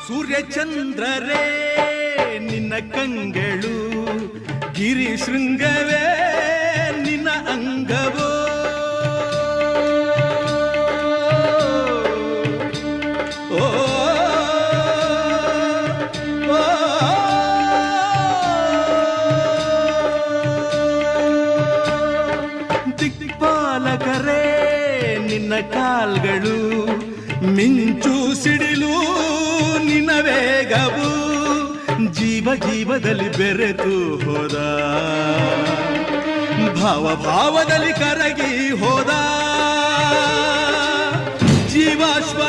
ಸೂರ್ಯಚಂದ್ರರೇ ನಿನ್ನ ಕಂಗಳು, ಗಿರಿ ಶೃಂಗವೇ ನಿನ್ನ ಅಂಗವೋ. ಓ ದಿಕ್ಪಾಲಕರೇ ನಿನ್ನ ಕಾಲ್ಗಳು, ಮಿಂಚು ಸಿಡಿಲು ನಿನ್ನ ವೇಗವು. ಜೀವ ಜೀವದಲ್ಲಿ ಬೆರೆತು ಹೋದ, ಭಾವ ಭಾವದಲ್ಲಿ ಕರಗಿ ಹೋದ. ಜೀವಾಶ್ವ